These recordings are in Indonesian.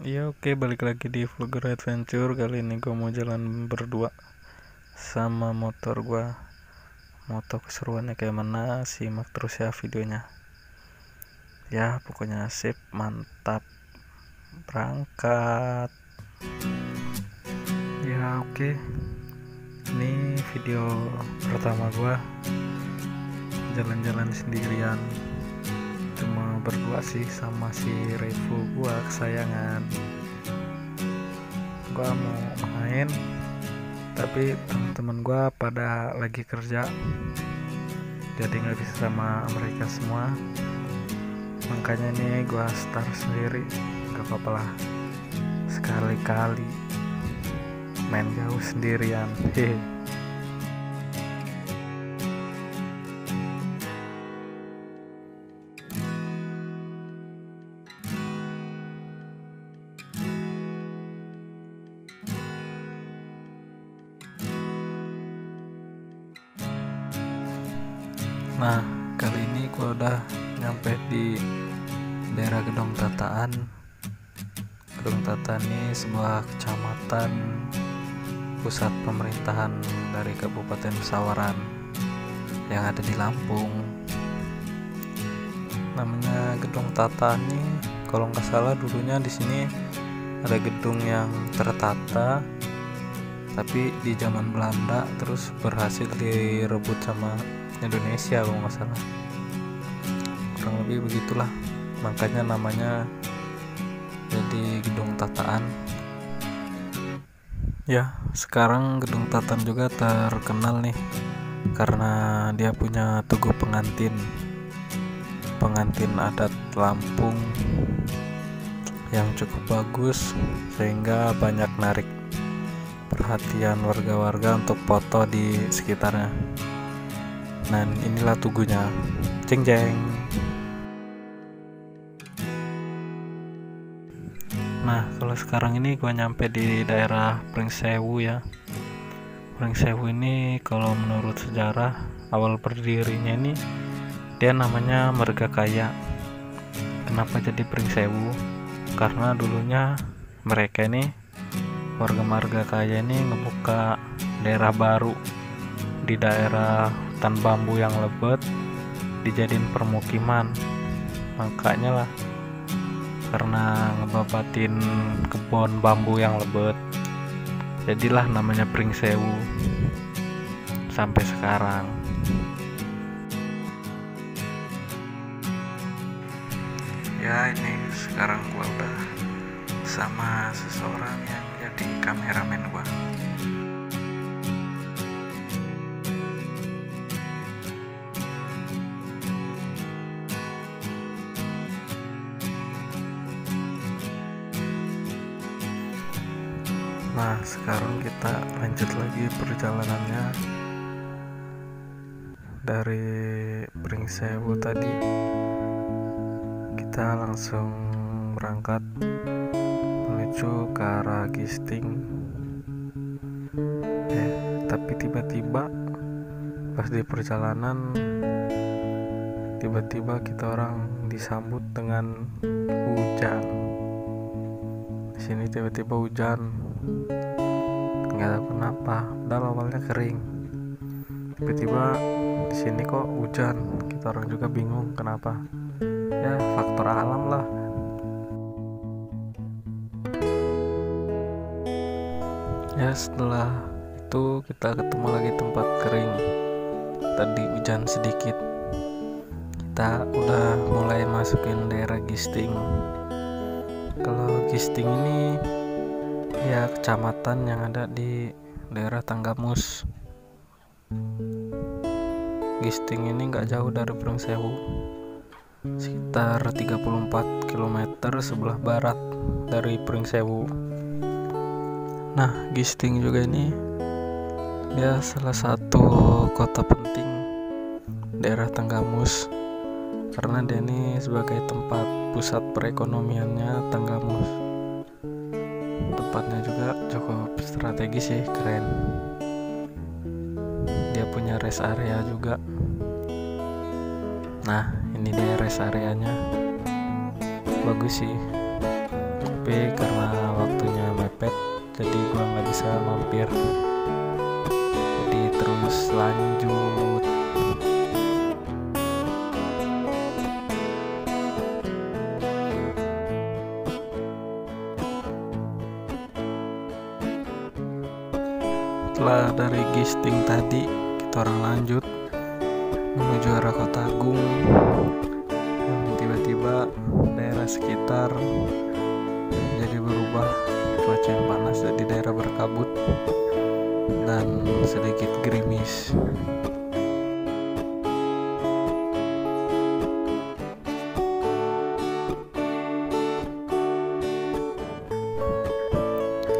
Iya, oke, balik lagi di Vlogger Adventure. Kali ini gue mau jalan berdua sama motor gue. Mau tau keseruannya kayak mana, simak terus ya videonya. Ya pokoknya sip, mantap. Berangkat. Ya oke, ini video pertama gue jalan-jalan sendirian. Cuma berdua sih sama si Revo gue kesayangan. Gue mau main, tapi teman-teman gue pada lagi kerja, jadi nggak bisa sama mereka semua. Makanya nih gue start sendiri, nggak apa-apa lah, sekali-kali main jauh sendirian. Hehe. Nah, kali ini gue udah nyampe di daerah Gedong Tataan. Gedong Tataan ini sebuah kecamatan pusat pemerintahan dari Kabupaten Pesawaran yang ada di Lampung. Namanya Gedong Tataan ini, kalau nggak salah dulunya di sini ada gedung yang tertata, tapi di zaman Belanda terus berhasil direbut sama Indonesia kalau nggak salah, kurang lebih begitulah, makanya namanya jadi Gedung Tataan. Ya, sekarang Gedung Tataan juga terkenal nih karena dia punya tugu pengantin adat Lampung yang cukup bagus, sehingga banyak narik perhatian warga-warga untuk foto di sekitarnya. Nah, inilah tugunya. Jeng jeng. Nah, kalau sekarang ini gua nyampe di daerah Pringsewu ya. Pringsewu ini kalau menurut sejarah awal berdirinya ini dia namanya Margakaya. Kenapa jadi Pringsewu? Karena dulunya mereka ini warga Margakaya ini ngebuka daerah baru di daerah hutan bambu yang lebat, dijadiin permukiman. Makanya lah, karena ngebabatin kebun bambu yang lebat, jadilah namanya Pringsewu sampai sekarang. Ya, ini sekarang gua udah sama seseorang yang jadi kameramen gua. Nah, sekarang kita lanjut lagi perjalanannya dari Pringsewu tadi. Kita langsung berangkat menuju ke arah Gisting. Tapi tiba-tiba pas di perjalanan, tiba-tiba kita orang disambut dengan hujan. Di sini tiba-tiba hujan, nggak tahu kenapa. Padahal awalnya kering, tiba-tiba di sini kok hujan. Kita orang juga bingung kenapa. Ya, faktor alam lah. Ya, setelah itu kita ketemu lagi tempat kering. Tadi hujan sedikit, kita udah mulai masukin daerah Gisting. Kalau Gisting ini ya kecamatan yang ada di daerah Tanggamus. Gisting ini nggak jauh dari Pringsewu, sekitar 34 km sebelah barat dari Pringsewu. Nah, Gisting juga ini dia salah satu kota penting daerah Tanggamus, karena dia ini sebagai tempat pusat perekonomiannya Tanggamus. Tempatnya juga cukup strategis sih, keren. Dia punya rest area juga. Nah, ini dia rest areanya, bagus sih. Tapi tapi karena waktunya mepet jadi gua nggak bisa mampir, jadi terus lanjut. Setelah dari Gisting tadi, kita orang lanjut menuju arah Kota Agung. Dan tiba-tiba daerah sekitar jadi berubah, cuaca yang panas jadi daerah berkabut dan sedikit gerimis.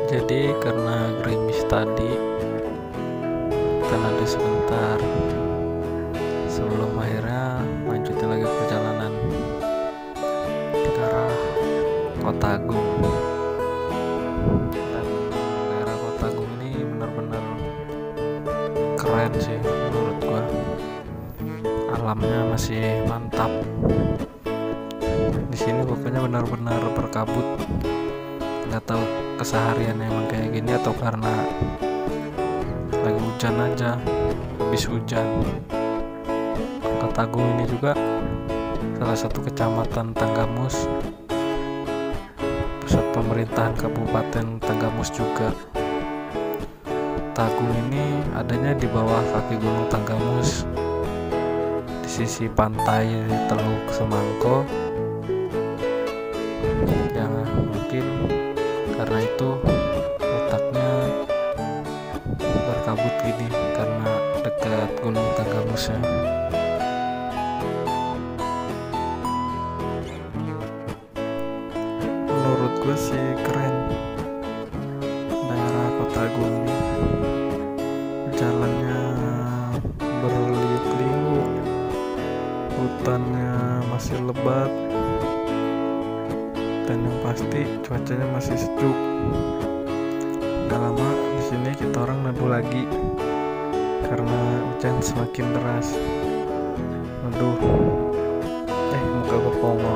Jadi karena gerimis tadi tenang sebentar sebelum akhirnya lanjutin lagi perjalanan ke arah Kota Agung. Dan daerah Kota Agung ini benar-benar keren sih menurut gua, alamnya masih mantap. Di sini pokoknya benar-benar berkabut, nggak tahu keseharian emang kayak gini atau karena lagi hujan aja, habis hujan. Kota Agung ini juga salah satu kecamatan Tanggamus, pusat pemerintahan Kabupaten Tanggamus juga. Kota Agung ini adanya di bawah kaki Gunung Tanggamus, di sisi pantai Teluk Semangko. Ya mungkin karena itu letaknya berkabut gini karena dekat Gunung Tanggamusnya. Menurut gue sih keren daerah Kota Agung ini, jalannya berliuk-liuk, hutannya masih lebat, dan yang pasti cuacanya masih sejuk. Gak lama di sini kita orang neduh lagi karena hujan semakin deras. Aduh, muka gue pongo.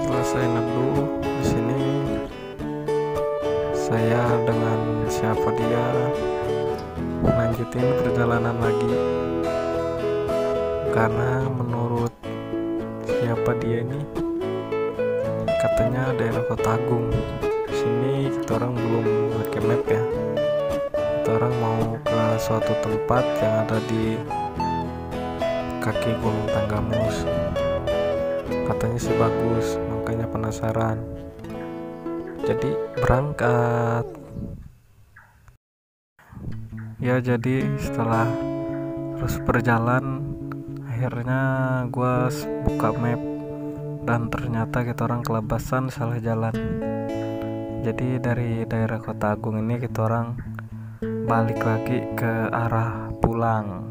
Selesai neduh di sini, saya dengan siapa dia lanjutin perjalanan lagi karena menurut siapa dia ini katanya daerah Kota Agung. Di sini kita orang belum pakai map ya, kita orang mau ke suatu tempat yang ada di kaki Gunung Tanggamus, katanya sih bagus, makanya penasaran, jadi berangkat. Ya jadi setelah terus berjalan, akhirnya gua buka map dan ternyata kita orang kelebasan salah jalan. Jadi dari daerah Kota Agung ini kita orang balik lagi ke arah pulang,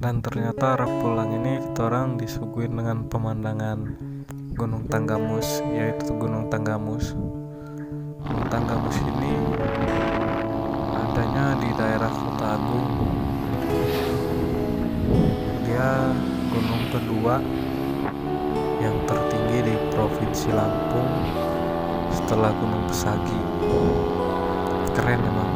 dan ternyata arah pulang ini kita orang disuguhin dengan pemandangan Gunung Tanggamus, yaitu Gunung Tanggamus. Gunung Tanggamus ini adanya di daerah Kota Agung. Dia gunung kedua yang tertinggi di Provinsi Lampung setelah Gunung Pesagi. Keren emang.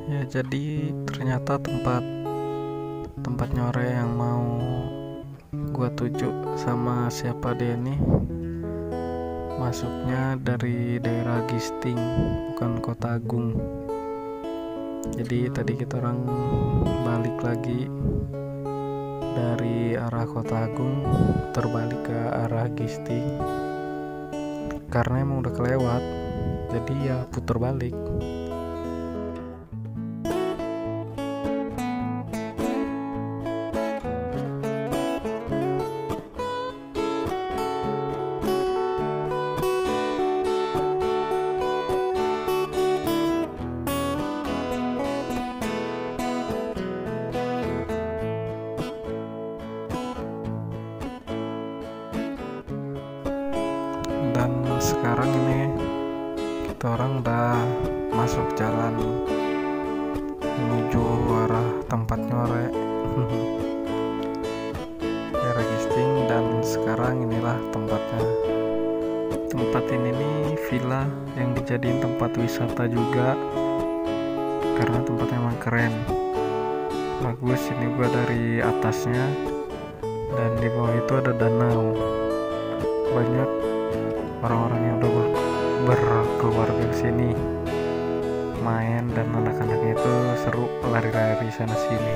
Ya jadi ternyata tempat nyore yang mau gua tuju sama siapa dia nih masuknya dari daerah Gisting, bukan Kota Agung. Jadi tadi kita orang balik lagi dari arah Kota Agung terbalik ke arah Gisting karena emang udah kelewat, jadi ya putar balik. sekarang ini kita orang udah masuk jalan menuju arah tempat nyore daerah Gisting, dan sekarang inilah tempatnya. Tempat ini nih villa yang dijadiin tempat wisata juga karena tempatnya emang keren, bagus. Ini gua dari atasnya, dan di bawah itu ada danau. Banyak orang-orang yang udah berkeluarga ke sini main, dan anak-anaknya itu seru lari-lari sana sini.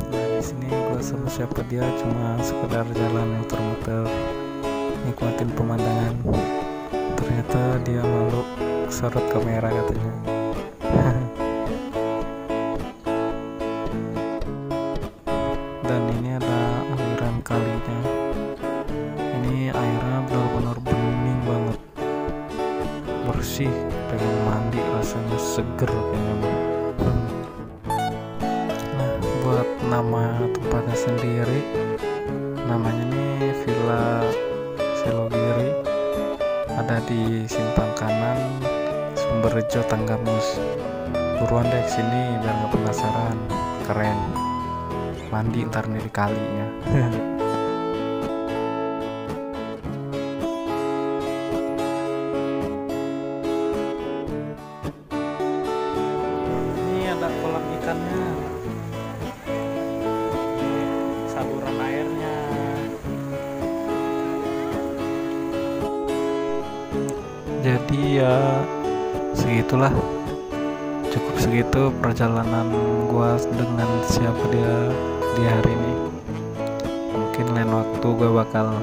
Nah, di sini gue sama siapa dia cuma sekedar jalan muter-muter nikmatin pemandangan. Ternyata dia malu sorot kamera katanya. Dan ini ada aliran kalinya. Ini airnya benar-benar bening banget, bersih, pengen mandi rasanya seger kayaknya. Nah, buat nama tempatnya sendiri, namanya nih Villa Selogiri, ada di simpang kanan Sumberjo Tanggamus. Buruan deh kesini biar nggak penasaran, keren. Mandi ntar nih di kalinya. Ini ada kolam ikannya, saluran airnya. Jadi ya segitulah, cukup segitu perjalanan gua dengan siapa dia di hari ini. Mungkin lain waktu gua bakal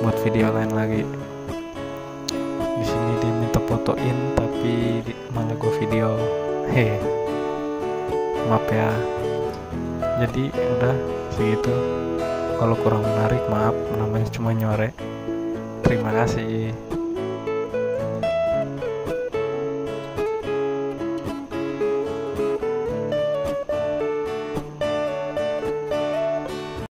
buat video lain lagi. Di sini dia minta fotoin tapi malah gua video. Maaf ya. Jadi udah segitu. Kalau kurang menarik maaf, namanya cuma nyore. Terima kasih.